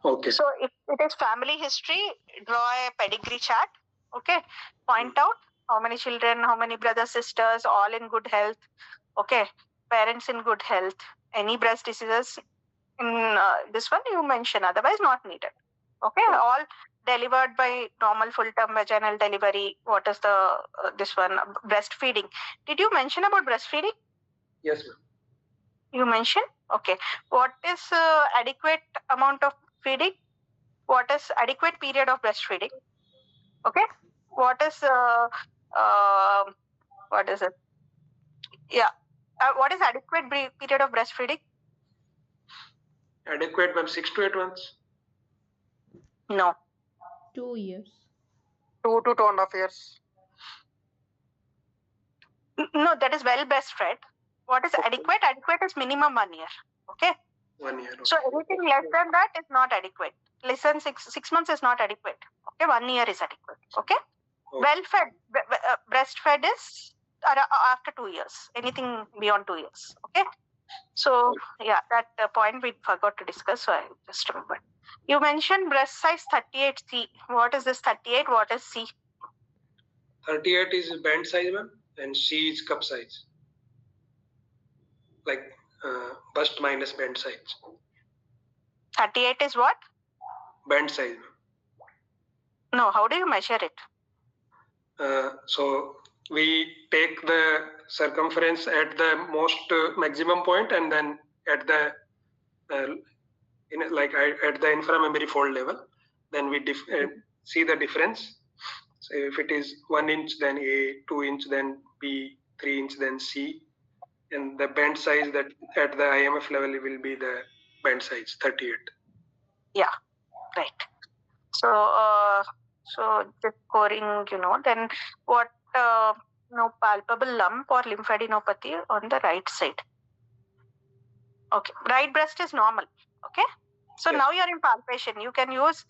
Okay. So if it is family history, draw a pedigree chart. Okay. Point out how many children, how many brothers, sisters, all in good health. Okay. Parents in good health. Any breast diseases in this one you mention, otherwise not needed. Okay. All delivered by normal full-term vaginal delivery. What is the this one breastfeeding? Did you mention about breastfeeding? Yes, ma'am. You mentioned. Okay. What is adequate amount of feeding? What is adequate period of breastfeeding? Okay. What is what is it? Yeah. What is adequate period of breastfeeding? Adequate, ma'am, 6 to 8 months. No. 2 years. 2 to 2.5 years. No, that is well breastfed. What is adequate? Adequate is minimum 1 year. Okay. 1 year. Okay. So anything less than that is not adequate. Less than 6 months is not adequate. Okay. 1 year is adequate. Okay. Well fed, breastfed is after 2 years. Anything beyond 2 years. Okay. So yeah, that point we forgot to discuss. So I just remembered. You mentioned breast size 38C. What is this 38? What is C? 38 is band size, ma'am, and C is cup size. Like bust minus band size. 38 is what? Band size, ma'am. No, how do you measure it? So we take the circumference at the most maximum point, and then at the at the inframammary fold level, then we see the difference. So if it is 1 inch, then A, 2 inch, then B, 3 inch, then C, and the band size that at the IMF level will be the band size 38. Yeah, right. So so just scoring, then what? Palpable lump or lymphadenopathy on the right side. Okay, right breast is normal. Okay, so Yes. now you are in palpation. You can use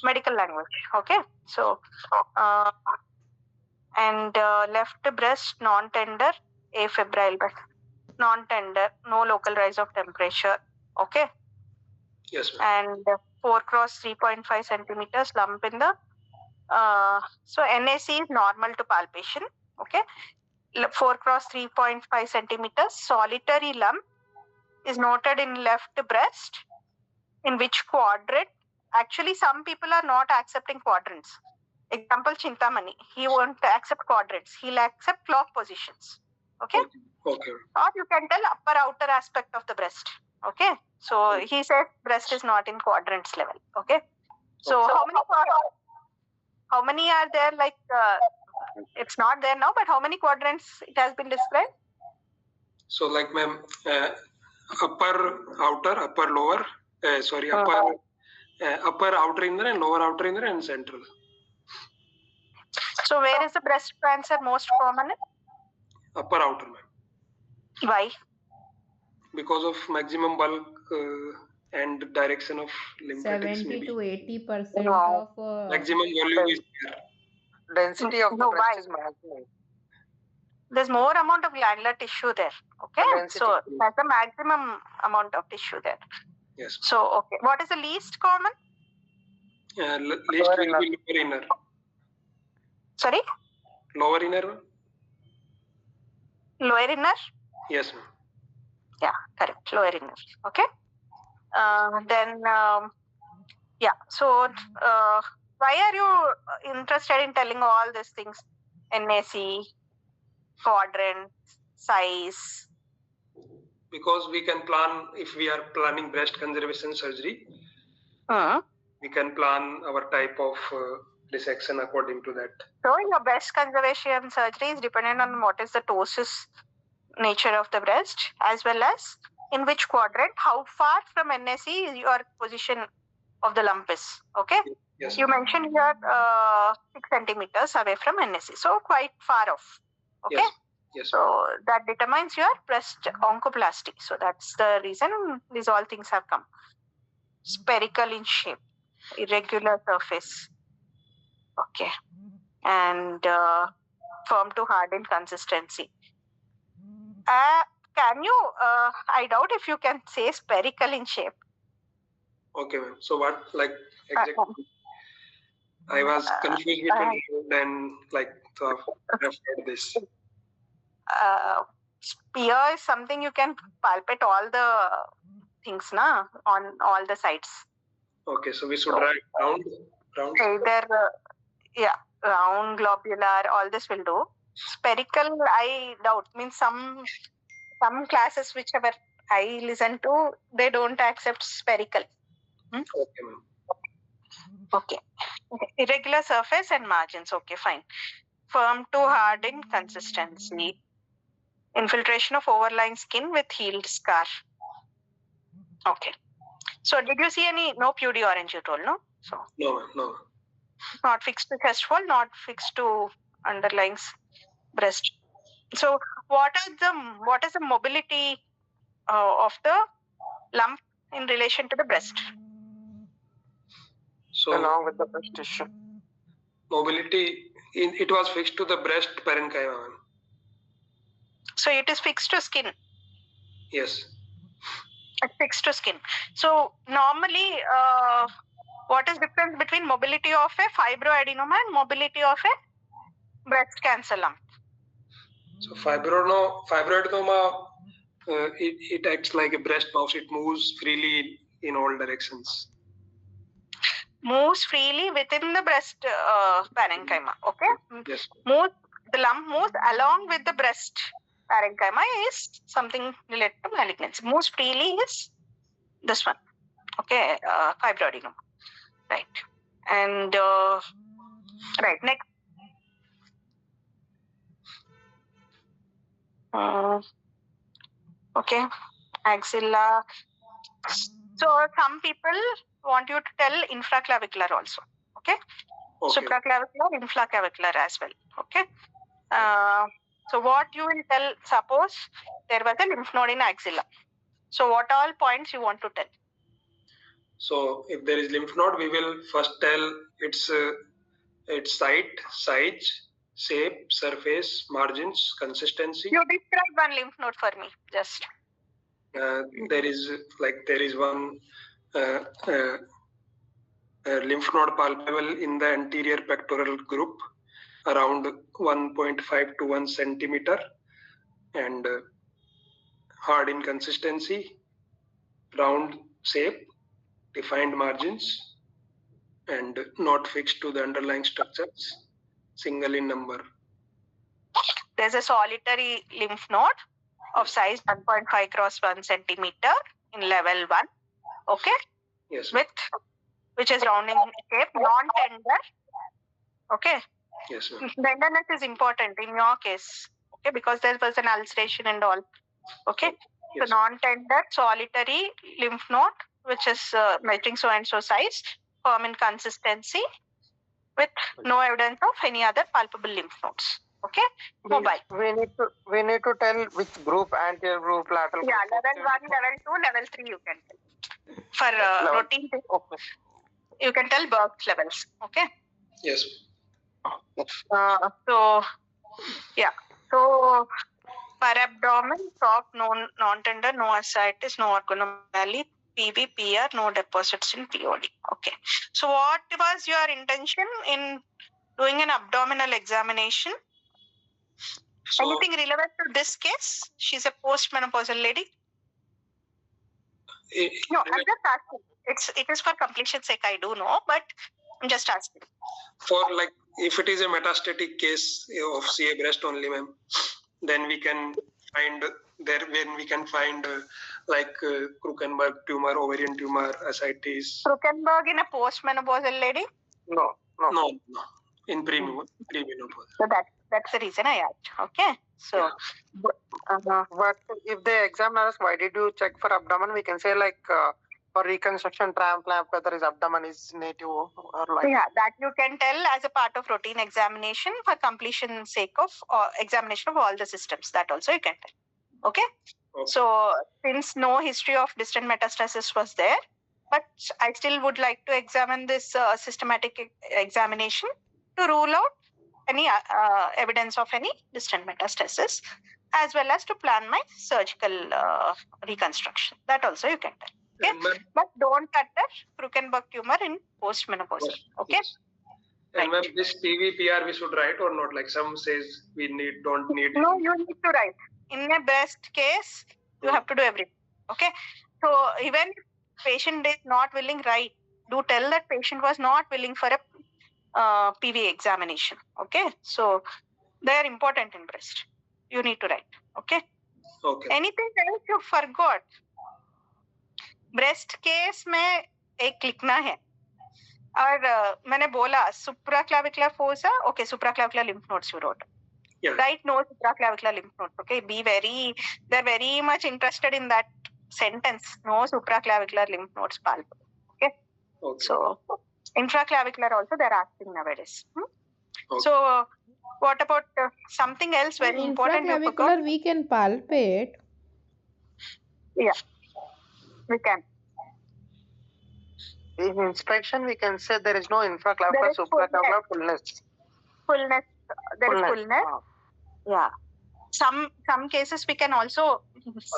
medical language. Okay, so and left breast non-tender, afebrile, but non-tender, no local rise of temperature. Okay, Yes, ma'am. and 4 cross 3.5 centimeters lump in the so NAC is normal to palpation. Okay, 4 cross 3.5 centimeters solitary lump is noted in left breast. In which quadrant? Actually, some people are not accepting quadrants. Example, Chintamani. He won't accept quadrants. He'll accept clock positions. Okay? Okay. Or you can tell upper outer aspect of the breast. Okay? So he said breast is not in quadrants level. Okay? So how many are there? Like it's not there now, but how many quadrants it has been described? So like ma'am, upper outer, upper lower, upper outer inner and lower outer inner and central. So where is the breast cancer most common? Upper outer, ma'am. Why? Because of maximum bulk and direction of lymphatics. 70 to 80% Wow. of Maximum volume is there. Density of the No, breast why? is maximum. There's more amount of glandular tissue there. Okay, Density. so that's the maximum amount of tissue there. Yes. So okay, what is the least common? Least will be lower inner. Sorry, Lower inner. lower inner. Yes, ma'am. Yeah, correct. Lower inner. Okay. Then yeah. So why are you interested in telling all these things? NAC, quadrant, size. Because we can plan, if we are planning breast conservation surgery, we can plan our type of resection according to that. So your breast conservation surgery is dependent on what is the ptosis nature of the breast, as well as in which quadrant, how far from NAC is your position of the lump is. Okay. Yes. You mentioned here 6 centimeters away from NAC, so quite far off. Okay. Yes. Yes. So that determines your breast oncoplasty. So that's the reason these all things have come. Spherical in shape, irregular surface. Okay. And firm to hard in consistency. Can you, I doubt if you can say spherical in shape. Okay, ma'am. So what, like, exactly? I was confused between round and like so I've heard this. Spear is something you can palpate all the things na on all the sides. Okay, so we should write round. Either round, globular, all this will do. Spherical, I doubt. Means some classes whichever I listen to, they don't accept spherical. Okay, ma'am. Okay. Irregular surface and margins. Okay, fine. Firm to hard in consistency. Infiltration of overlying skin with healed scar. Okay. So did you see any, no PUD orange you told, no? So No, ma'am, no. not fixed to chest wall, not fixed to underlying breast. So what is the mobility of the lump in relation to the breast? So along with the breast tissue. Mobility, it was fixed to the breast parenchyma, ma'am. So it is fixed to skin. Yes. It's fixed to skin. So normally, what is difference between mobility of a fibroadenoma and mobility of a breast cancer lump? So fibroadenoma, it acts like a breast mouse. It moves freely in all directions. Moves freely within the breast parenchyma. Okay. Yes. The lump moves along with the breast parenchyma is something related to malignancy. Moves freely is this one. Okay. Fibroadenoma. Right. And right, next. Okay. Axilla. So some people want you to tell infraclavicular also. Okay. Supraclavicular, infraclavicular as well. Okay. So what you will tell, suppose there was a lymph node in axilla. So what all points you want to tell? So if there is lymph node, we will first tell its site, size, shape, surface, margins, consistency. You describe one lymph node for me, just. There is one lymph node palpable in the anterior pectoral group, around 1.5 to 1 centimeter, and hard in consistency, round shape, defined margins, and not fixed to the underlying structures, single in number. There's a solitary lymph node of size 1.5 cross 1 centimeter in level 1. Okay? Yes. Which is round in shape, non-tender. Okay? Yes, ma'am. Tenderness is important in your case. Okay? Because there was an ulceration and all. Okay? Yes. So non-tender solitary lymph node, which is measuring so and so size, firm in consistency, with no evidence of any other palpable lymph nodes. Okay? Mobile. We need to tell which group, anterior group, lateral yeah, group. level 1, level 2, level 3 you can tell. For routine, okay. You can tell Burke's levels. Okay? Yes. So for abdomen, soft, non-tender, no ascites, no organomegaly, PV, PR, no deposits in POD. Okay. So what was your intention in doing an abdominal examination? So, anything relevant to this case? She's a postmenopausal lady. No, I'm just asking. It is for completion's sake, I do know, but I'm just asking. For like, if it is a metastatic case of CA breast only, ma'am, then we can find Krukenberg tumor, ovarian tumor, ascites. Krukenberg in a postmenopausal lady? No. In premenopause. So that's the reason I asked. Okay. So, but if they examine us, why did you check for abdomen? We can say like for reconstruction transplant, whether his abdomen is native or like. Yeah, that you can tell as a part of routine examination for completion sake of examination of all the systems. That also you can tell. Okay. So since no history of distant metastasis was there, but I still would like to examine this systematic examination to rule out any evidence of any distant metastasis, as well as to plan my surgical reconstruction. That also you can tell. Okay, And ma'am, but don't cut the Krukenberg tumor in postmenopausal. Okay, yes. And ma'am, this TVPR we should write or not? Like some says we don't need. no, you need to write. In a best case, you have to do everything. Okay, so even if patient is not willing, write. Do tell that patient was not willing for a PV examination. Okay, so they are important in breast. You need to write. Okay. Okay. Anything else you forgot? Breast case में एक लिखना है और मैंने बोला supraclavicular fossa. Okay, supraclavicular lymph nodes you wrote. Yeah. Right, no supraclavicular lymph nodes. Okay, they're very much interested in that sentence. No supraclavicular lymph nodes palp. Okay. So infraclavicular also they're asking nowadays. Okay. So what about something else very important you forgot? Infraclavicular we can palpate. Yeah, we can. In inspection, we can say there is no infraclavicular, supraclavicular fullness. There is fullness. Yeah. Some cases we can also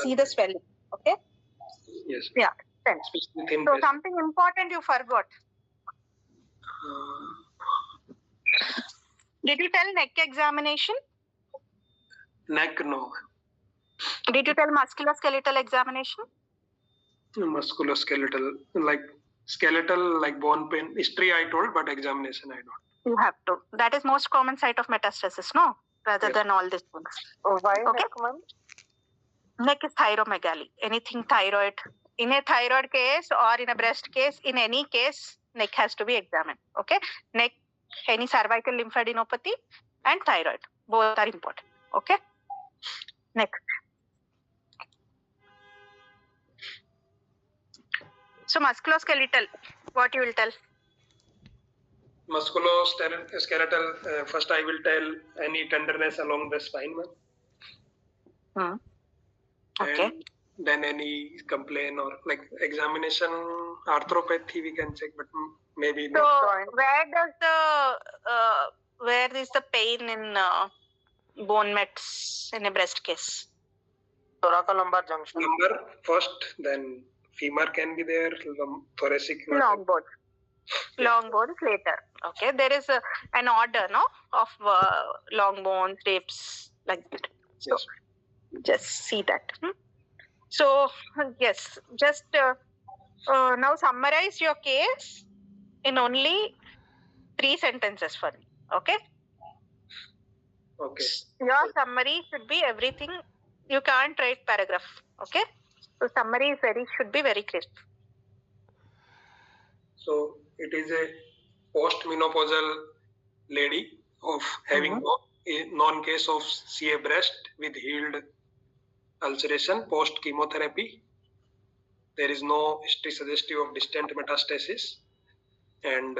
see the swelling. Okay. Yes. Yeah. Then. Especially So something important you forgot. Did you tell neck examination? Neck, no. Did you tell musculoskeletal examination? Musculoskeletal, like skeletal, like bone pain. History I told, but examination I don't. You have to. That is most common site of metastasis, no? Rather than all these things. Why Okay. neck, ma'am? Neck is thyromegaly. Anything thyroid. In a thyroid case or in a breast case, in any case, neck has to be examined. Okay. Neck, any cervical lymphadenopathy and thyroid. Both are important. Okay. Next. So musculoskeletal, what you will tell? Musculoskeletal, first I will tell any tenderness along the spine. Okay. And then any complaint or like examination, arthropathy we can check, but maybe So not. where is the pain in bone mets in a breast case? Thoracolumbar junction. Lumbar first, then femur can be there, thoracic. Long bones. Long bones later. Okay. There is an order, no, of long bones, ribs, like that. So Yes. just see that. So yes, just now summarize your case in only 3 sentences for me. Okay. Okay. Your summary should be everything. You can't write paragraph. Okay. So summary should be very crisp. So it is a post-menopausal lady of having a non-case of CA breast with healed ulceration post-chemotherapy. There is no history suggestive of distant metastasis. And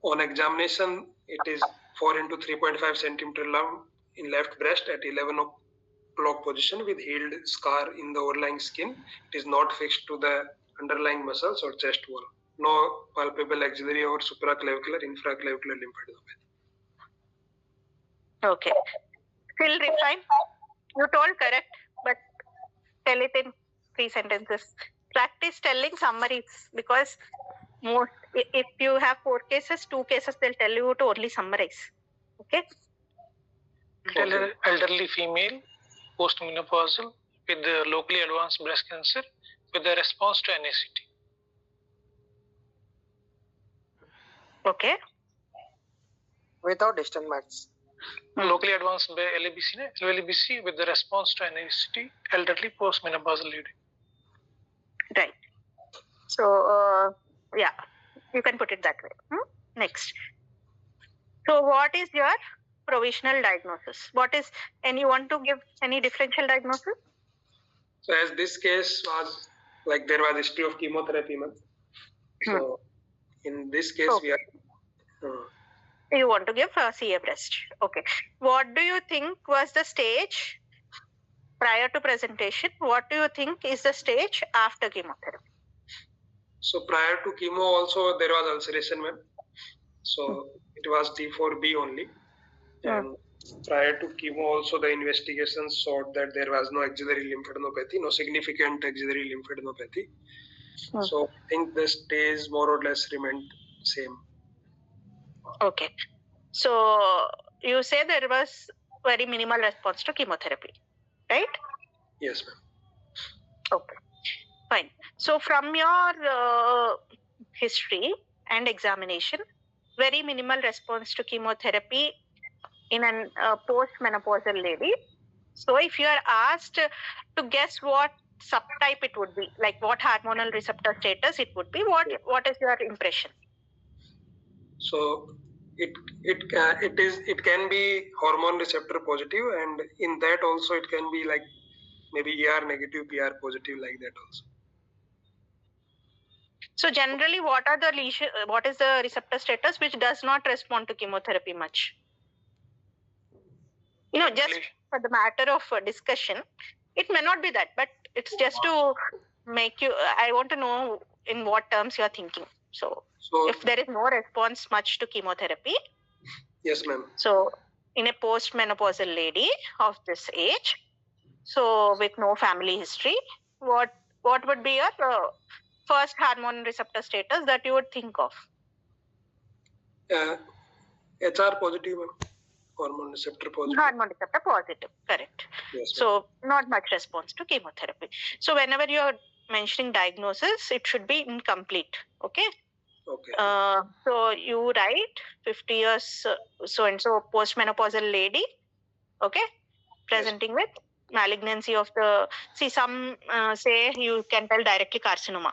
on examination, it is 4 into 3.5 centimeter lump in left breast at 11 o'clock position with healed scar in the overlying skin. It is not fixed to the underlying muscles or chest wall. No palpable axillary or supraclavicular, infraclavicular lymphadenopathy. Okay. Still refine. You told correct, but tell it in 3 sentences. Practice telling summaries because if you have 4 cases, 2 cases, they'll tell you to only summarize. Okay. Elderly female, postmenopausal, with the locally advanced breast cancer, with the response to NACT. Okay. Without distant mets. Locally advanced by LABC with the response to NACT, elderly postmenopausal lady. Right. So, yeah, you can put it that way. Next. So, what is your provisional diagnosis? And you want to give any differential diagnosis? So as this case was like there was history of chemotherapy, so in this case we are. You want to give CA breast. Okay. What do you think was the stage prior to presentation? What do you think is the stage after chemotherapy? So prior to chemo also there was ulceration, ma'am. So it was T4B only. And Prior to chemo, also the investigations showed that there was no axillary lymphadenopathy, no significant axillary lymphadenopathy. So I think the stage more or less remained same. Okay. So you say there was very minimal response to chemotherapy, right? Yes, ma'am. Okay, fine. So from your history and examination, very minimal response to chemotherapy in an post-menopausal lady. So if you are asked to guess what subtype it would be, like what hormonal receptor status it would be, what is your impression? So it can be hormone receptor positive, and in that also it can be like maybe ER negative, PR positive, like that also. So generally, what is the receptor status which does not respond to chemotherapy much? Just for the matter of discussion, it may not be that, but it's just to make you. I want to know in what terms you are thinking. So if there is no response much to chemotherapy, yes, ma'am. So in a post-menopausal lady of this age, so with no family history, what would be your first hormone receptor status that you would think of? HR positive, ma'am. Hormone receptor positive. Hormone receptor positive, correct. Yes, so not much response to chemotherapy. So whenever you're mentioning diagnosis, it should be incomplete. Okay. Okay. So you write 50 years so and so postmenopausal lady. Okay. Presenting with malignancy of the some say you can tell directly carcinoma.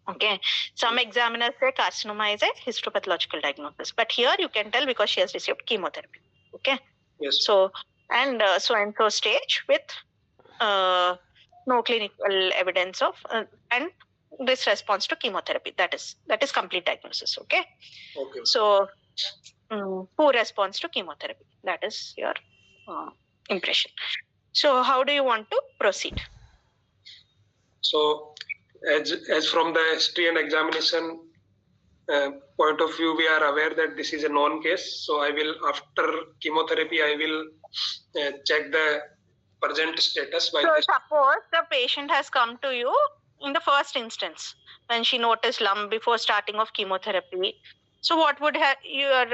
Okay. Some examiners say carcinoma is a histopathological diagnosis, but here you can tell because she has received chemotherapy. Okay. Yes. So and so stage with no clinical evidence of and this response to chemotherapy. That is complete diagnosis. Okay. Okay. So poor response to chemotherapy. That is your impression. So how do you want to proceed? So as from the history and examination point of view, we are aware that this is a known case. So I will, after chemotherapy, I will check the present status. So suppose the patient has come to you in the first instance when she noticed lump before starting of chemotherapy. So what would your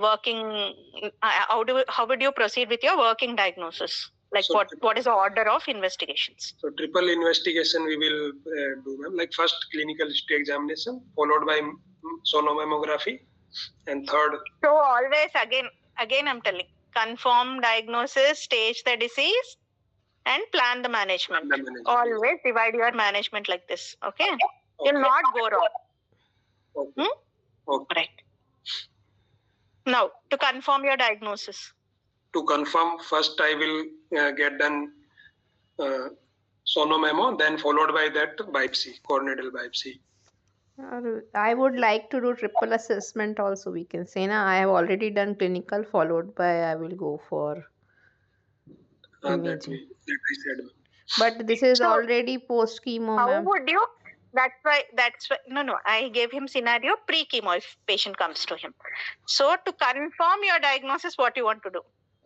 working? How would you proceed with your working diagnosis? Like so what is the order of investigations? So triple investigation we will do, ma'am. Like first clinical history examination, followed by sonomammography, and third. So always again I'm telling, confirm diagnosis, stage the disease, and plan the management. Always divide your management like this. Okay? You'll not go wrong. Okay. Okay. Right. Now to confirm your diagnosis. To confirm, first I will get done sonomammo, then followed by that biopsy, corneal biopsy. I would like to do triple assessment also, we can say. I have already done clinical, followed by I will go for imaging. That I said. But this is already post chemo, how ma'am. Would you? That's why. No. I gave him scenario pre-chemo if patient comes to him. So to confirm your diagnosis, what you want to do?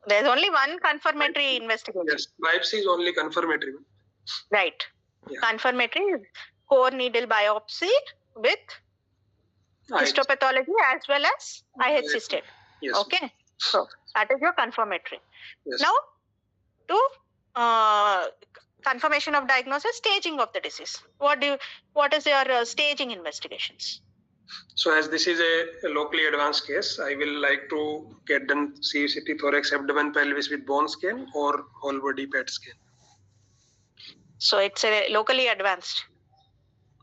There's only one confirmatory investigation. Yes, biopsy is only confirmatory. Right. Yeah. Confirmatory is core needle biopsy with histopathology as well as IH cyst. Yes. Okay. So that is your confirmatory. Yes. Now to confirmation of diagnosis, staging of the disease. What is your staging investigations? So as this is a locally advanced case, I will like to get done CCT, thorax, abdomen, pelvis with bone scan or whole body PET scan. So it's a locally advanced.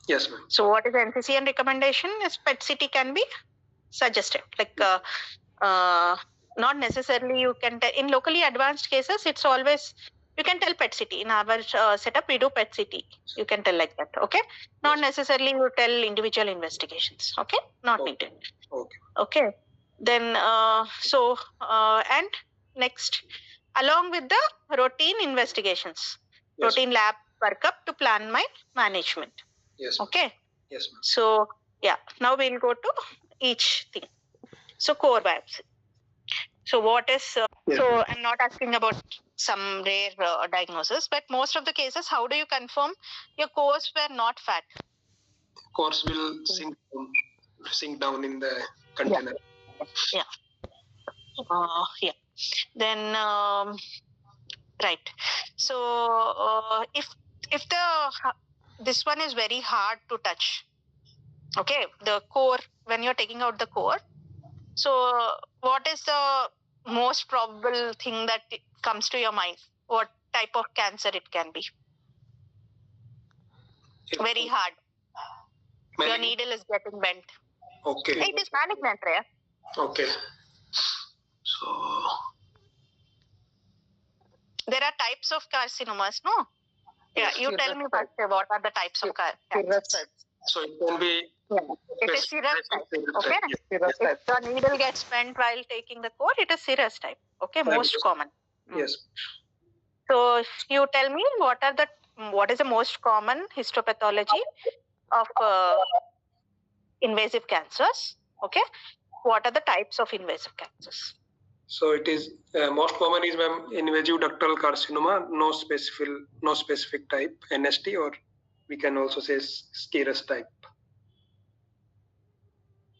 Yes, ma'am. So what is the NCCN recommendation? Is PET CT can be suggested. Like not necessarily you can tell in locally advanced cases. It's always you can tell PET CT. In our setup, we do PET CT. You can tell like that. Okay. Not necessarily you tell individual investigations. Okay. Not needed. Okay. Okay. Then and next, along with the routine investigations, routine lab workup to plan my management. Yes. Okay. Yes, ma'am. So yeah, now we'll go to each thing. So core biopsy. So what is, so I'm not asking about some rare diagnosis, but most of the cases, how do you confirm your cores were not fat? Cores will sink down in the container. Yeah. Yeah. Then, right. So if this one is very hard to touch, okay, the core, when you're taking out the core, so what is the most probable thing that comes to your mind? What type of cancer it can be? Very hard. Your needle is getting bent. Okay. It is malignant, right? Okay. So there are types of carcinomas, no? Yeah, you tell me first what are the types of cancers. So it can be. It is serous type. Okay. If the needle gets bent while taking the core, it is serous type. Okay, most common. Yes. So you tell me what is the most common histopathology of invasive cancers? Okay. What are the types of invasive cancers? So it is most common is invasive ductal carcinoma, no specific type, NST, or we can also say serous type.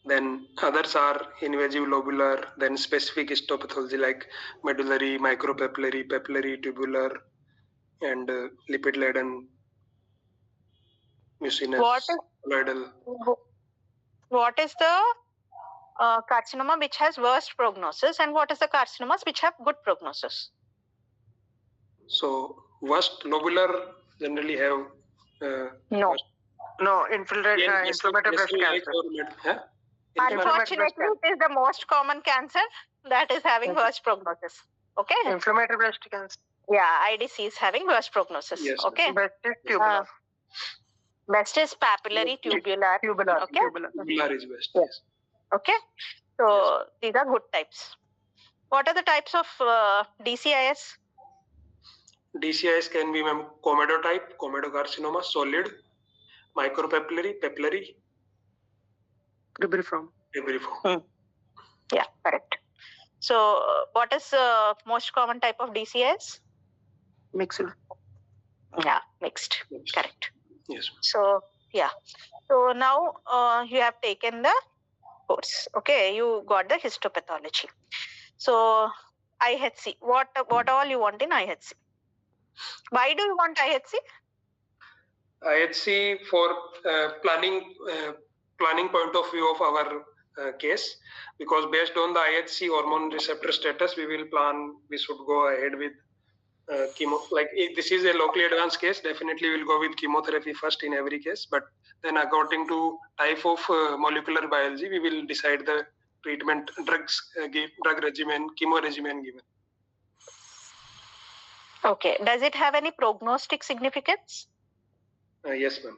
Then others are invasive lobular, then specific histopathology like medullary, micropapillary, papillary, tubular, and lipid-laden, mucinous, colloidal. What is the carcinoma which has worst prognosis, and what is the carcinomas which have good prognosis? So worst lobular generally have inflammatory breast cancer. Unfortunately, it is the most common cancer that is having worst prognosis. Okay. Inflammatory breast cancer. Yeah, IDC is having worst prognosis. Yes. Okay. Best is tubular. Best is papillary, tubular. Okay. Tubular is best. Yes. Okay. So these are good types. What are the types of DCIS? DCIS can be comedo type, comedocarcinoma, solid, micropapillary, papillary, Rubriform. Yeah, correct. So what is the most common type of DCIS? Mixed. Yeah, mixed. Correct. Yes. So yeah. So now you have taken the course. Okay, you got the histopathology. So IHC, what all you want in IHC? Why do you want IHC? IHC for planning point of view of our case, because based on the IHC hormone receptor status, we will plan. We should go ahead with chemo. Like if this is a locally advanced case, definitely we'll go with chemotherapy first in every case. But then according to type of molecular biology, we will decide the treatment drug regimen, chemo regimen given. Okay. Does it have any prognostic significance? Yes, ma'am.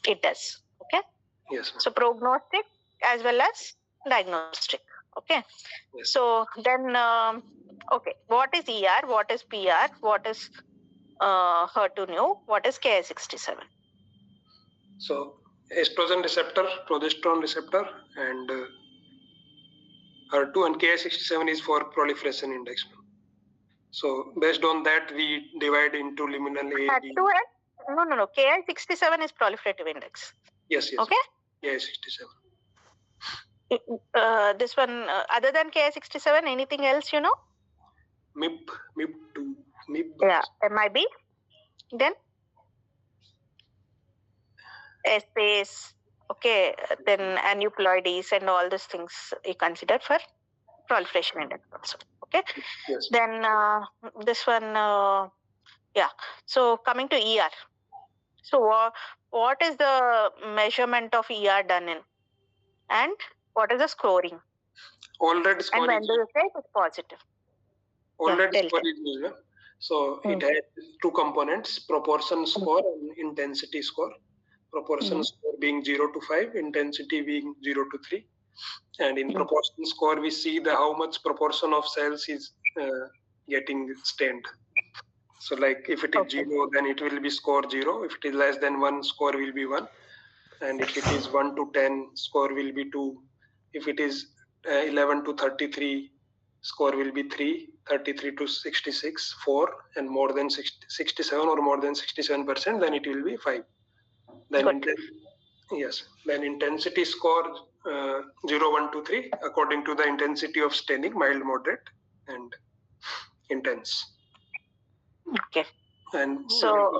It does. Okay. Yes, ma'am. So prognostic as well as diagnostic. Okay. Yes. So then, okay, what is ER? What is PR? What is HER2/neu? What is Ki67? So estrogen receptor, progesterone receptor, and HER2 and Ki67 is for proliferation index. So based on that, we divide into liminal A, B. No. Ki67 is proliferative index. Yes. Okay. Ki67. This one, other than Ki67, anything else you know? MIB2, MIB. Yeah, MIB. Then space. Okay, then aneuploidies and all these things you consider for proliferation index also. Okay. Yes. Then this one, yeah. So coming to ER. So what is the measurement of ER done in, and what is the scoring? Already scoring. And when do you say it is positive? Already scoring is given. So it has two components: proportion score and intensity score. Proportion score being 0 to 5, intensity being 0 to 3. And in proportion score, we see how much proportion of cells is getting stained. So like if it is 0, then it will be score 0. If it is less than 1, score will be 1. And if it is 1 to 10, score will be 2. If it is 11 to 33 score will be 3, 33 to 66 4, and more than 67 or more than 67%, then it will be 5. Then yes, then intensity score 0, 1, 2, 3 according to the intensity of staining, mild, moderate, and intense. Okay. And so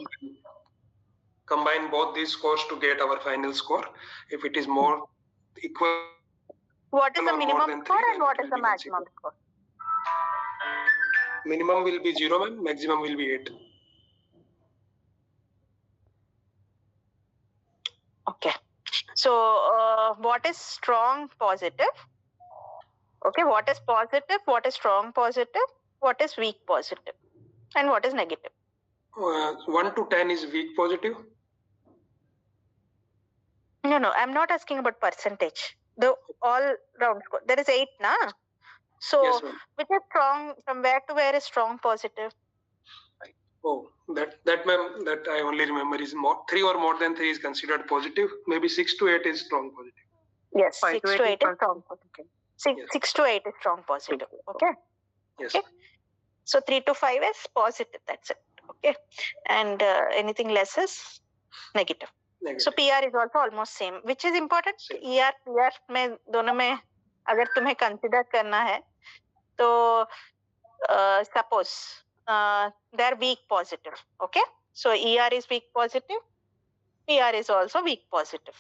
combine both these scores to get our final score. If it is more equal, what is the or more minimum than score 3, and what is the maximum score? Minimum will be 0, maximum will be 8. Okay. So what is strong positive? Okay, what is positive? What is strong positive? What is weak positive? And what is negative? 1 to 10 is weak positive. No, I'm not asking about percentage. The all round score. There is 8, na? So Yes, ma'am. which is strong? From where to where is strong positive? Oh, that ma'am, that I only remember is 3 or more than 3 is considered positive. Maybe 6 to 8 is strong positive. Yes, 6 to 8 is strong positive. 6 to 8 is strong positive. Okay. Yes. Okay. So 3 to 5 is positive. That's it. Okay. And anything less is negative. So PR is also almost same. Which is important? ER, PR में दोनों में अगर तुम्हें consider करना है तो suppose they are weak positive. Okay. So ER is weak positive. PR is also weak positive.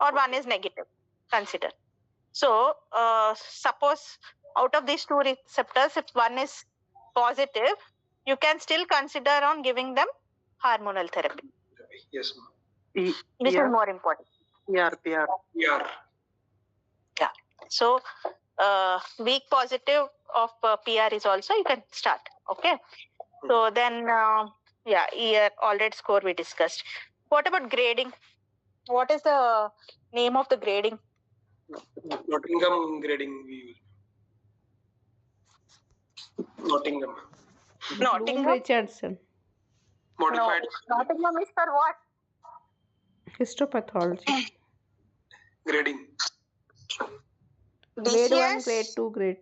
Or one is negative. Consider. So suppose out of these two receptors, if one is positive, you can still consider on giving them hormonal therapy. Yes, ma'am. Which is more important? PR. Yeah. So weak positive of PR is also you can start. Okay. So then, already score we discussed. What about grading? What is the name of the grading? Nottingham grading we use. Nottingham. Nottingham? Richardson. Modified. No. Nottingham is for what? Histopathology. Grading. Grade 1, DCS? grade 2, grade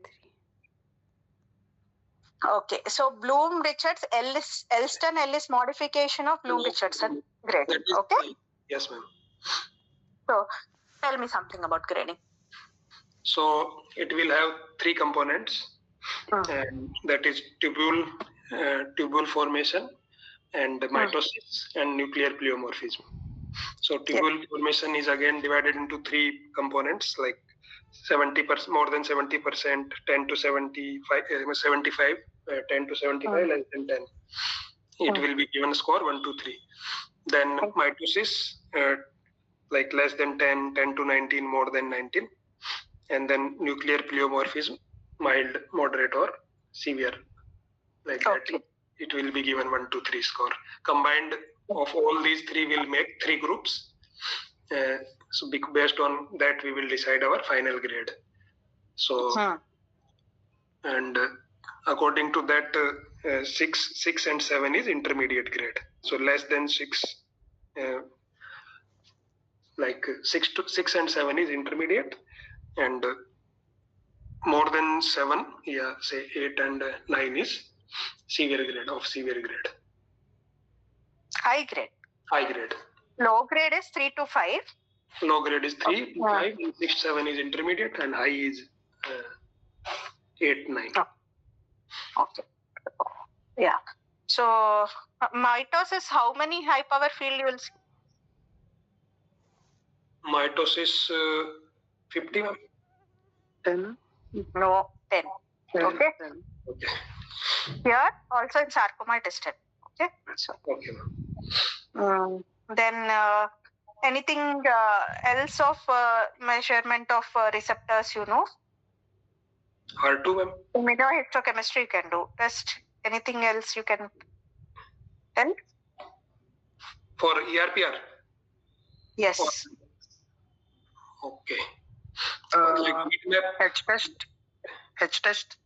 3. Okay, so Bloom Richards Elston Ellis modification of Bloom Richardson grading. Okay. Yes, ma'am. So tell me something about grading. So it will have 3 components, and that is tubule formation, and mitosis, and nuclear pleomorphism. So tubule formation is again divided into 3 components, like 70%, more than 70%, 10 to 75, 75, 10 to 75, less than 10. It will be given score 1 to 3. Then mitosis, like less than 10, 10 to 19, more than 19. And then nuclear pleomorphism, mild, moderate, or severe. Like that, it will be given 1 to 3 score. Combined of all these 3 will make 3 groups. So based on that, we will decide our final grade. So, and according to that, 6 and 7 is intermediate grade. So less than 6, like 6 and 7 is intermediate, and more than 7, say 8 and 9 is severe grade. High grade. High grade. Low grade is 3 to 5. Low grade is 3 to 5, 6, 7 is intermediate, and high is 8, 9. Okay. Yeah. So mitosis, how many high power field you will see? Mitosis 50. 10. No, 10. Okay. 10. Okay. Here also in sarcoma tested. Okay. So Okay. then anything else of measurement of receptors, you know? R2, ma'am. Immunohistochemistry you can do. Test anything else you can tell? For ERPR? Yes. Okay. H test.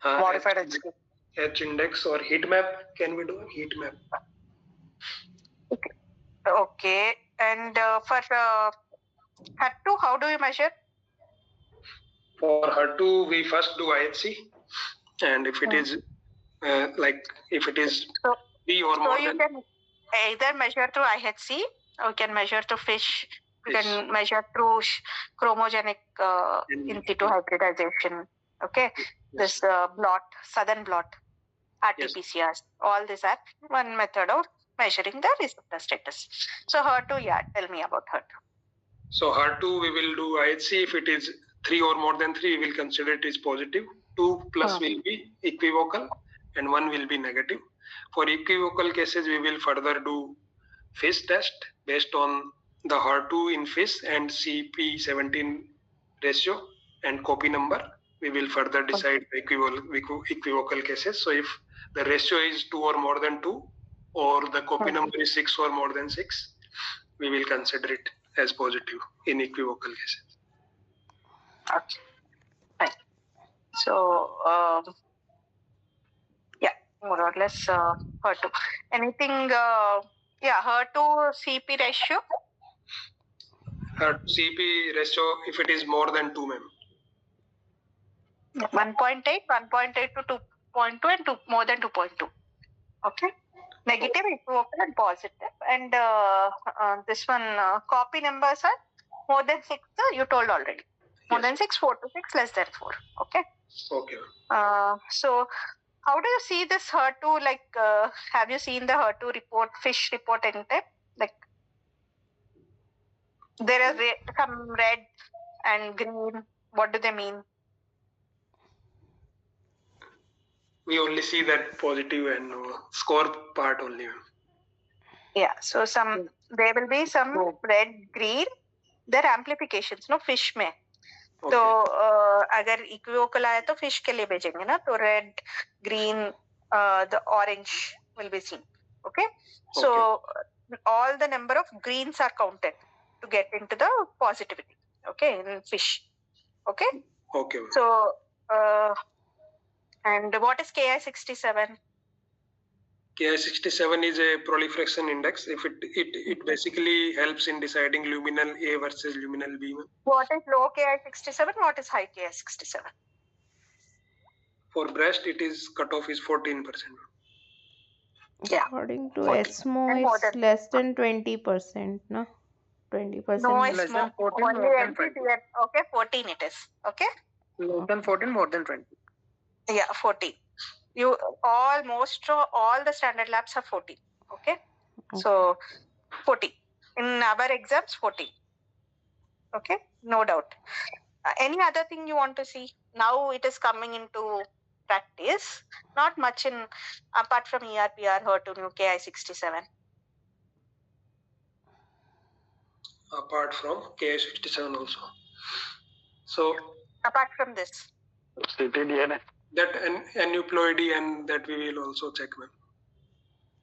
Modified H test. H index or heat map. Can we do a heat map? Okay. And for HAT2, how do you measure? For HER2, we first do IHC, and if it is if it is 3 or more, you can either measure through IHC or you can measure through FISH. You can measure through chromogenic in situ hybridization. Okay, this blot, southern blot, RT-PCRs. All these are one method of measuring the receptor status. So HER2, yeah, tell me about HER2. So HER2, we will do IHC. If it is 3 or more than 3, we will consider it is positive. 2 plus will be equivocal and 1 will be negative. For equivocal cases, we will further do FISH test based on the HER2 in FISH and CP17 ratio and copy number. We will further decide equivocal cases. So if the ratio is 2 or more than 2 or the copy number is 6 or more than 6, we will consider it as positive in equivocal cases. Okay. Fine. So, yeah, more or less HER2. Anything, HER2 CP ratio? HER2 CP ratio, if it is more than 2, ma'am. 1.8, 1.8 to 2.2 and more than 2.2. Okay. Negative, equivocal and positive. And this one, copy numbers are more than 6, you told already. More than 6, 4 to 6, less than 4. Okay. Okay. So, how do you see this HER2? Like, have you seen the HER2 report, FISH report anytime? Like, there are some red and green. What do they mean? We only see that positive and score part only. Yeah, so there will be some red, green. They're amplifications, no FISH में. Okay. तो अगर equivocal आया तो FISH के लिए भेजेंगे ना, तो red, green, the orange will be seen. Okay, so all the number of greens are counted to get into the positivity. Okay, in FISH. Okay. Okay. So and what is Ki-67? Ki-67 is a proliferation index. If it basically helps in deciding luminal A versus luminal B. What is low Ki-67? What is high Ki-67? For breast, it is cutoff is 14%. Yeah. According to ESMO, it's less than 20%, no? 20%. No, it's less than 14, only more than 20. Okay, 14 it is. Okay. Less than 14, more than 20. Yeah, 14. All the standard labs have 14. Okay. So 14. In our exams, 14. Okay, no doubt. Any other thing you want to see? Now it is coming into practice. Not much in apart from ERPR, HER2, Ki-67. Apart from Ki-67 also. So apart from this, ctDNA. That aneuploidy and that we will also check, ma'am.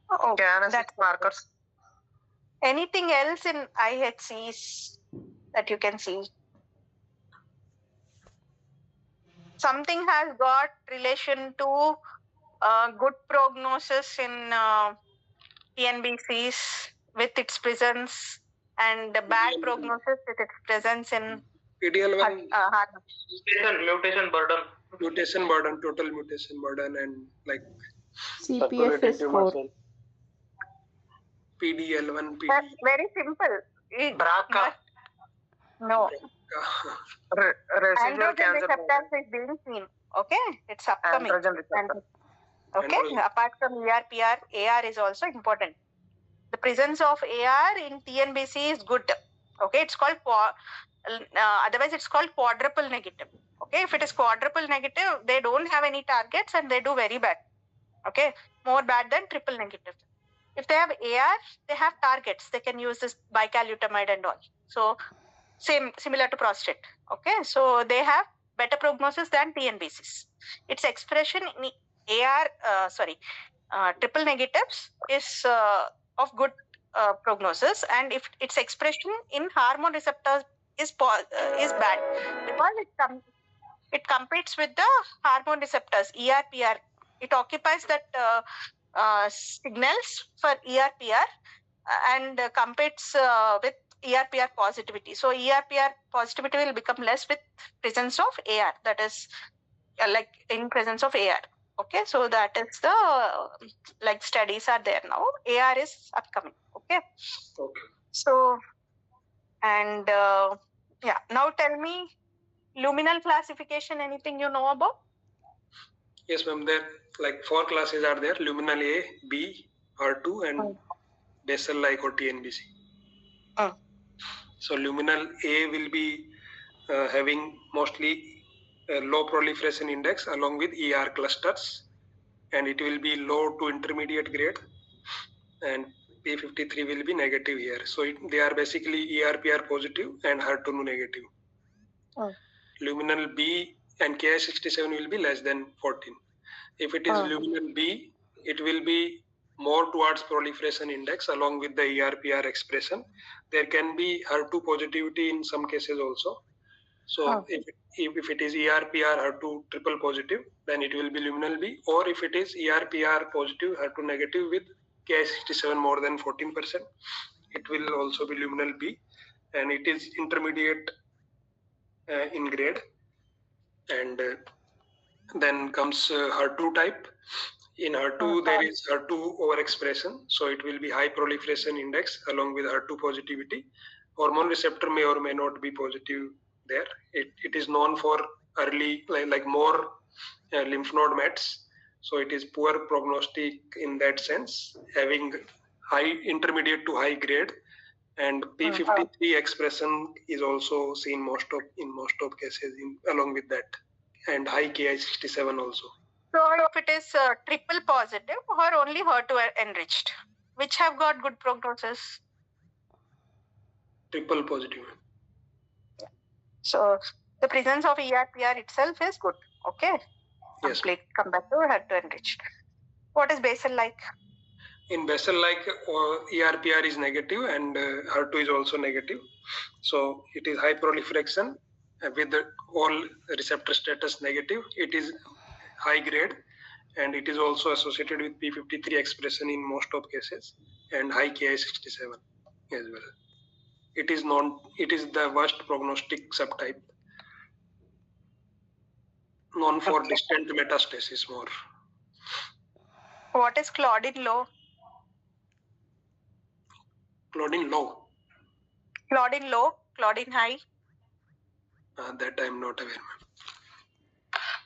Oh, that's markers. Anything else in IHCs that you can see? Something has got relation to good prognosis in TNBCs with its presence and bad prognosis with its presence in PDL1 mutation burden, total mutation burden, and like CPF score. PDL1, That's very simple. BRCA. No. Residual Androgen cancer. receptors is being seen. Okay, it's upcoming. Androgen receptor. Okay, apart from ERPR, AR is also important. The presence of AR in TNBC is good. Okay, it's called otherwise it's called quadruple negative. Okay, if it is quadruple negative, they don't have any targets and they do very bad. Okay, more bad than triple negative. If they have AR, they have targets. They can use this bicalutamide and all. So similar to prostate. Okay, so they have better prognosis than TNBCs. Its expression in triple negatives is of good prognosis, and if its expression in hormone receptors is bad because it competes with the hormone receptors ERPR. It occupies that signals for ERPR and competes with ERPR positivity. So ERPR positivity will become less with presence of AR. That is like in presence of AR. Okay, so that is the like studies are there now. AR is upcoming. Okay. Okay. So and yeah, now tell me luminal classification. Anything you know about? Yes, ma'am. There like 4 classes are there: luminal A, B, R2, and basal-like or TNBC. So luminal A will be having mostly a low proliferation index along with ER clusters, and it will be low to intermediate grade, and P53 will be negative here. So they are basically ERPR positive and HER2 negative. Luminal B and Ki67 will be less than 14. If it is luminal B, it will be more towards proliferation index along with the ERPR expression. There can be HER2 positivity in some cases also. So if it is ERPR HER2 triple positive, then it will be luminal B, or if it is ERPR positive HER2 negative with Ki67 more than 14%, it will also be luminal B, and it is intermediate in grade. And then comes HER2 type. In HER2, there is HER2 overexpression, so it will be high proliferation index along with HER2 positivity. Hormone receptor may or may not be positive there. It is known for early, like more lymph node mets, so it is poor prognostic in that sense, having high intermediate to high grade, and P53 expression is also seen in most of cases along with that, and high Ki67 also. So if it is triple positive or only HER2 enriched, which have got good prognosis? Triple positive. So the presence of ERPR itself is good. Okay. Yes. Complete compared to HER2 enriched. What is basal like? In basal like ERPR is negative and HER2 is also negative. So it is high proliferation with all receptor status negative. It is high grade, and it is also associated with P53 expression in most of cases and high Ki67 as well. It is the worst prognostic subtype, known for distant metastasis more. What is Claudin low? Claudin low? Claudin low, Claudin high? That I am not aware.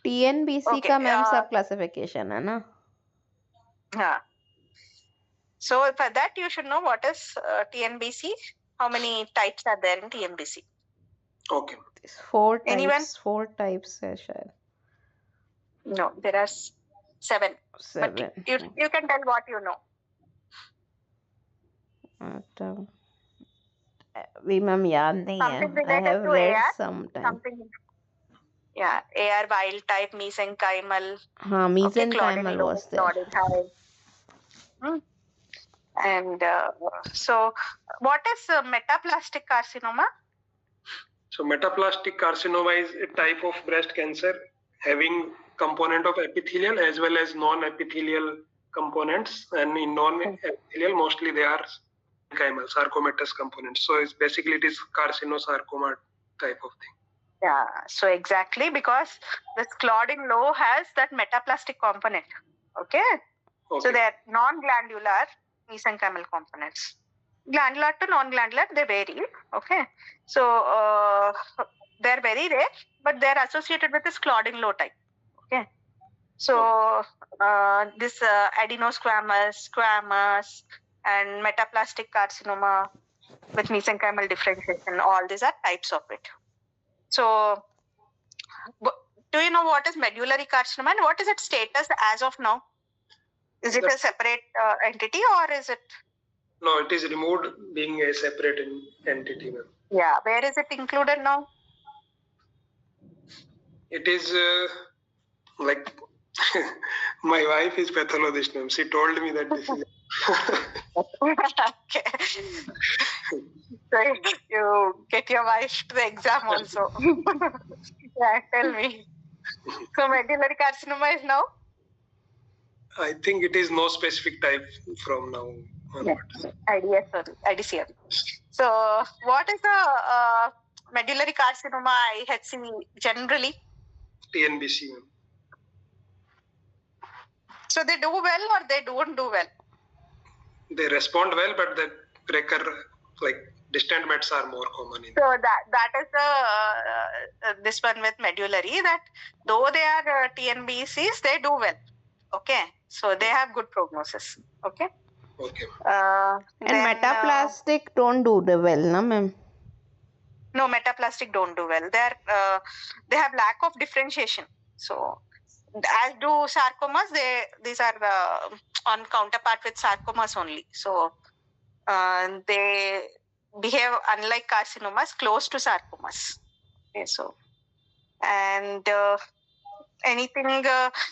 TNBC का ma'am सब classification है ना? हाँ. So for that you should know what is TNBC. How many types are there in TNBC? Okay. 4 types. Anyone? 4 types है शायद. No, there are 7. 7. But you can tell what you know. We ma'am याद नहीं है. I have read AR, sometime. something. Yeah, AR wild type, mesenchymal. हाँ, mesenchymal was there. And so, what is metaplastic carcinoma? So metaplastic carcinoma is a type of breast cancer having component of epithelial as well as non-epithelial components, and in non-epithelial mostly they are mesenchymal, sarcomatous components. So it's basically it is carcinosarcoma type of thing. Yeah, so exactly because this Claudin low has that metaplastic component. Okay. So they are non-glandular mesenchymal components. Glandular to non-glandular, they vary. Okay. So they're very rare, but they're associated with this Claudin low type. Okay. So this adenosquamous, squamous, and metaplastic carcinoma with mesenchymal differentiation, all these are types of it. So do you know what is medullary carcinoma and what is its status as of now? Is it a separate entity or is it? No, it is removed being a separate entity. Yeah, where is it included now? It is like my wife is pathologist, ma'am. She told me that this is. Okay. So you get your wife to the exam also. Yeah, tell me. So medullary carcinoma is now? I think it is no specific type from now onwards. IDS or IDCM. So what is the medullary carcinoma IHC generally? TNBC. So they do well or they don't do well? They respond well, but the breaker, like distant mets, are more common. So that is the this one with medullary, that though they are TNBCs, they do well. Okay, so they have good prognosis. Okay. Okay. And metaplastic don't do the well, na ma'am? No, metaplastic don't do well. They have lack of differentiation. So as do sarcomas, these are on counterpart with sarcomas only. So they behave unlike carcinomas, close to sarcomas. Okay, so and anything.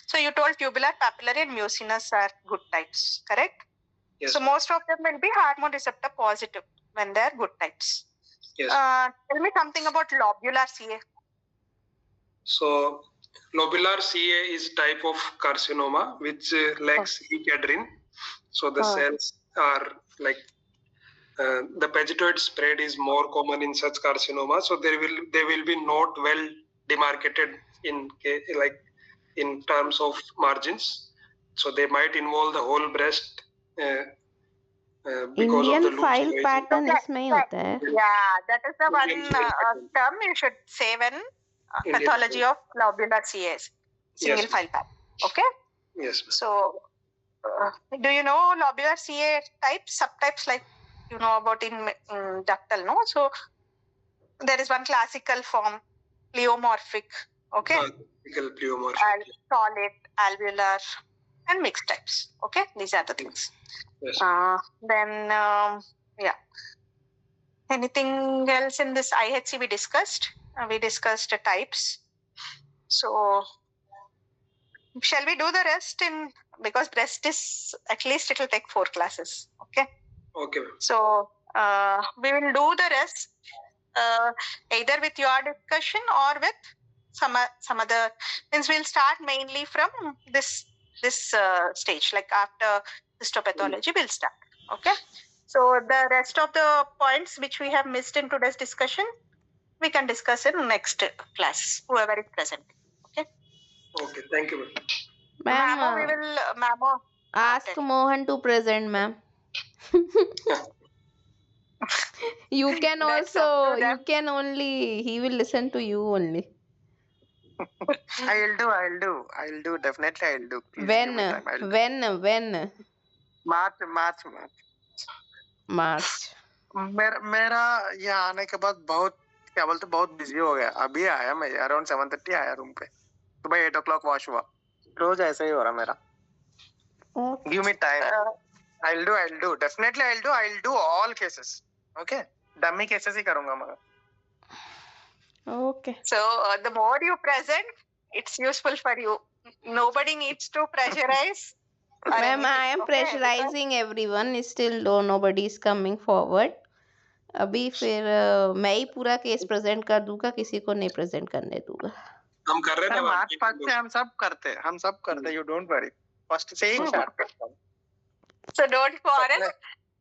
So you told tubular, papillary, and mucinous are good types, correct? Yes. So most of them will be hormone receptor positive when they are good types. Yes. Tell me something about lobular CA. So lobular CA is type of carcinoma which lacks ecadrin. So the cells are like the pagetoid spread is more common in such carcinoma. So they will be not well demarcated in terms of margins. So they might involve the whole breast. Because Indian of the file pattern इसमें ही होता है. Yeah, that is the one term you should say when pathology of lobular CA is single file pattern. Okay. Yes. So, do you know lobular CA types, subtypes, like you know about in ductal? No. So there is one classical form, pleomorphic. Okay. Classical pleomorphic. Solid, alveolar, and mixed types. Okay, these are the things. Yes. Then yeah. Anything else in this IHC we discussed? We discussed types. So shall we do the rest in, because breast is at least it will take 4 classes. Okay. Okay. So we will do the rest either with your discussion or with some other. Means we'll start mainly from this stage, like after histopathology we'll start. Okay. So the rest of the points which we have missed in today's discussion, we can discuss in next class, whoever is present. Okay. Okay. Thank you, ma'am. We will ask Mohan to present, ma'am. You can also, he will listen to you only. I'll do. Definitely I'll do. Please When? March. मेरा यहाँ आने के बाद बहुत क्या बोलते बहुत busy हो गया. अभी आया मैं अराउंड 7:30 आया रूम पे. सुबह 8 o'clock वॉश हुआ. रोज ऐसा ही हो रहा मेरा. Give me time. I'll do. Definitely I'll do all cases. Okay. Dummy cases ही करूँगा मैं. Okay. So the more you present, it's useful for you. Nobody needs to pressurize. Ma'am, I am pressurizing everyone. Still though nobody is coming forward. अभी फिर मैं ही पूरा case present कर दूंगा, किसी को नहीं प्रेजेंट करने दूंगा. हम कर रहे हैं. मार्च 5 से हम सब करते. You don't worry. First saying start. So don't quarrel.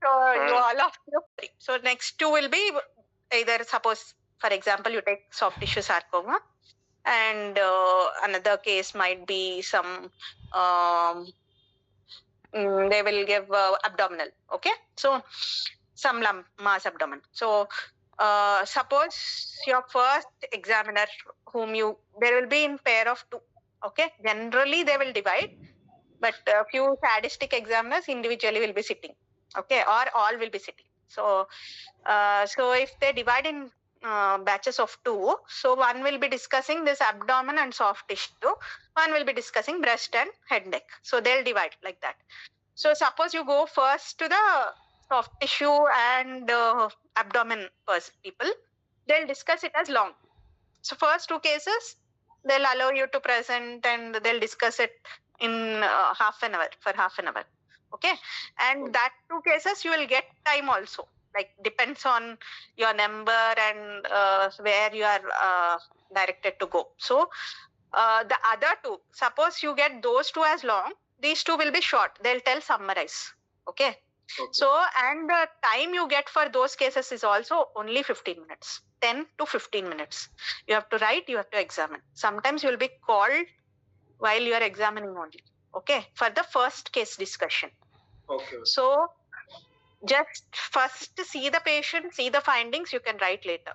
So you all of you. So next 2 will be either, suppose for example you take soft tissue sarcoma, and another case might be some they will give abdominal. Okay, so some lump mass abdomen. So suppose your first examiner there will be in pair of 2. Okay, generally they will divide, but a few sadistic examiners individually will be sitting. Okay, or all will be sitting. So so if they divide in batches of 2, so one will be discussing this abdomen and soft tissue, one will be discussing breast and head neck. So they'll divide like that. So suppose you go first to the soft tissue and abdomen people, they'll discuss it as long. So first 2 cases, they'll allow you to present and they'll discuss it in half an hour. Okay, and that 2 cases you will get time also, like depends on your number and where you are directed to go. So the other 2, suppose you get those 2 as long, these 2 will be short, they'll tell summarize. Okay, Okay. So, and the time you get for those cases is also only 15 minutes, 10 to 15 minutes. You have to write, you have to examine. Sometimes you will be called while you are examining only, okay, for the first case discussion. Okay. So, just first see the patient, see the findings, you can write later.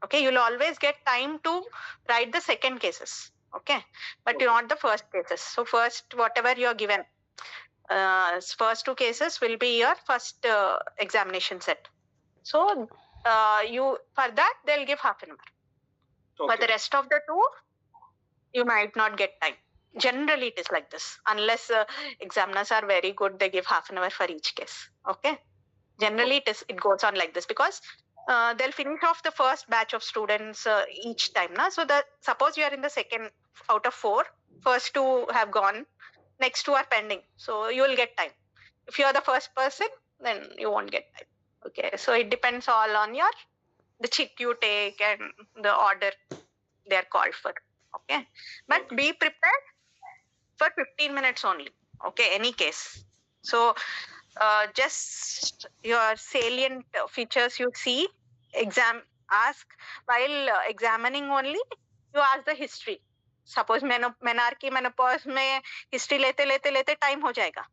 Okay, you'll always get time to write the second cases. Okay, but Okay. not the first cases. So, first, whatever you're given, first two cases will be your first examination set. So you for that they'll give half an hour. Okay. For the rest of the two, you might not get time. Generally, it is like this. Unless examiners are very good, they give half an hour for each case. Okay. Generally, it goes on like this because they'll finish off the first batch of students each time. Na? So that suppose you are in the second out of four, first two have gone, next two are pending. So you will get time. If you are the first person, then you won't get time. Okay, so it depends all on the chit you take and the order they are called for. Okay, but Okay. be prepared for 15 minutes only. Okay, any case. So just your salient features you see, ask while examining only. You ask the history. Suppose menarche menopause में history लेते लेते लेते time हो जाएगा.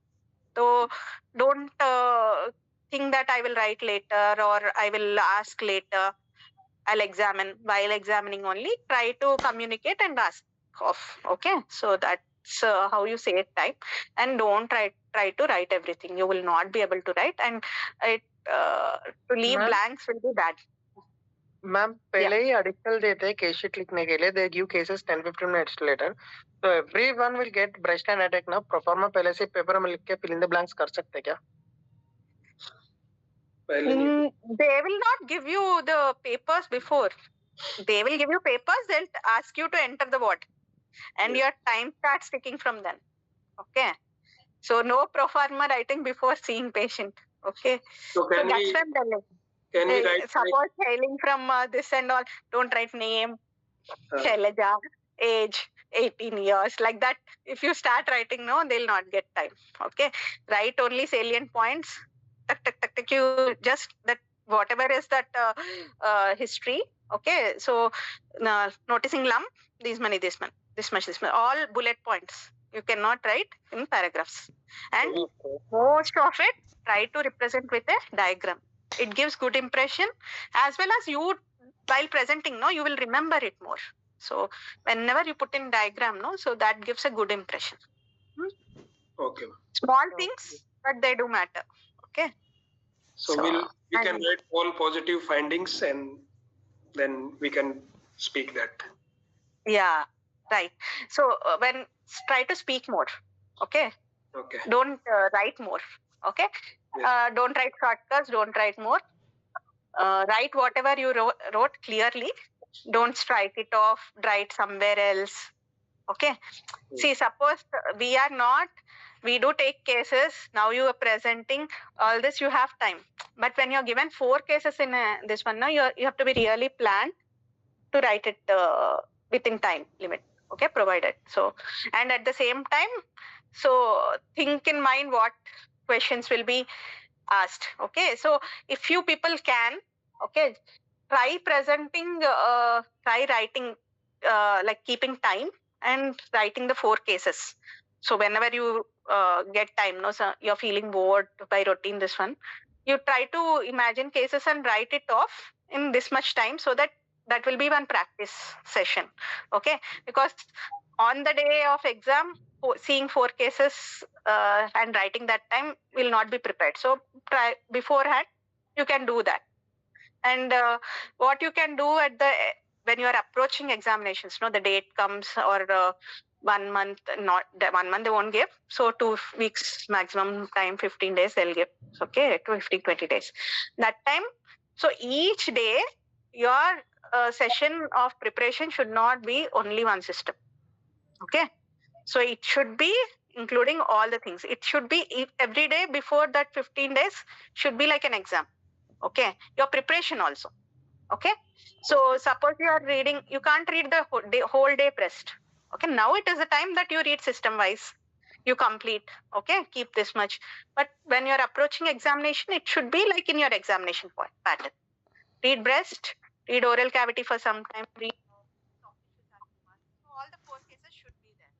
So don't think that I will write later or I will ask later. I'll examine. While examining only, try to communicate and ask off. Okay, so that's how you save time. And don't try to write everything. You will not be able to write, and it to leave blanks will be bad. Ma'am पहले ही additional देते हैं case sheet लिखने के लिए. They give cases 10-15 minutes later. So everyone will get breast and attack ना. Proforma पहले से paper में लिख के फिल इन द ब्लैंक्स कर सकते क्या? They will not give you the papers before. They will give you papers. They'll ask you to enter the ward, and your time starts ticking from then. Okay, so no pro forma writing before seeing patient. Okay, So can that's we when the can we write suppose hailing from this and all, don't write name, Shailaja, age 18 years like that. If you start writing, no, they'll not get time. Okay, write only salient points. You just that whatever is that history. Okay, so noticing lump, this many, this much, this much, this much, all bullet points. You cannot write in paragraphs. And most of it, try to represent with a diagram. It gives good impression, as well as you while presenting, no, you will remember it more. So whenever you put in diagram, no, so that gives a good impression. Okay. Small things, but they do matter. Okay. So we can write all positive findings and then we can speak that. Yeah, right. So when try to speak more. Okay. Okay. Don't write more. Okay. Yes. Don't write shortcuts. Don't write more. Write whatever you wrote clearly. Don't strike it off. Write somewhere else. Okay. See, suppose we do take cases. Now you are presenting all this. You have time, but when you're given 4 cases in this one, now you have to be really planned to write it within time limit. Okay, provided. So, and at the same time, so think in mind what questions will be asked. Okay, so if few people can, okay, try presenting, try writing, like keeping time and writing the 4 cases. So whenever you get time, no, so you're feeling bored by routine this one, you try to imagine cases and write it off in this much time, so that will be one practice session. Okay, because on the day of exam, seeing 4 cases and writing that time will not be prepared. So try beforehand, you can do that. And what you can do when you are approaching examinations, no, the date comes or 1 month, not 1 month they won't give. So 2 weeks maximum time, 15 days they'll give. Okay, 20 days. That time, so each day your session of preparation should not be only one system. Okay, so it should be including all the things. It should be every day before that 15 days should be like an exam. Okay, your preparation also. Okay, so suppose you are reading, you can't read the whole day pressed. Okay, now it is the time that you read system wise. you complete. Okay, keep this much. But when you're approaching examination, it should be like in your examination pattern. Read breast, read oral cavity for some time, read soft tissue sarcoma. So all the 4 cases should be there.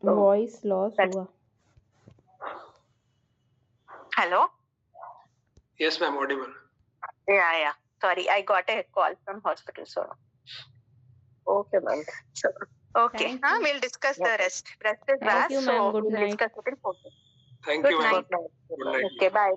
Okay. Voice loss हुआ. Hello? Yes, ma'am, audible. Yeah. Sorry, I got a call from hospital. So okay, ma'am. So okay, Thank you. we'll discuss the rest. Rest is Thank you, vast, ma'am. so Good we'll night. discuss it in 4. Thank Good you, ma'am. night. Good night. Okay, bye.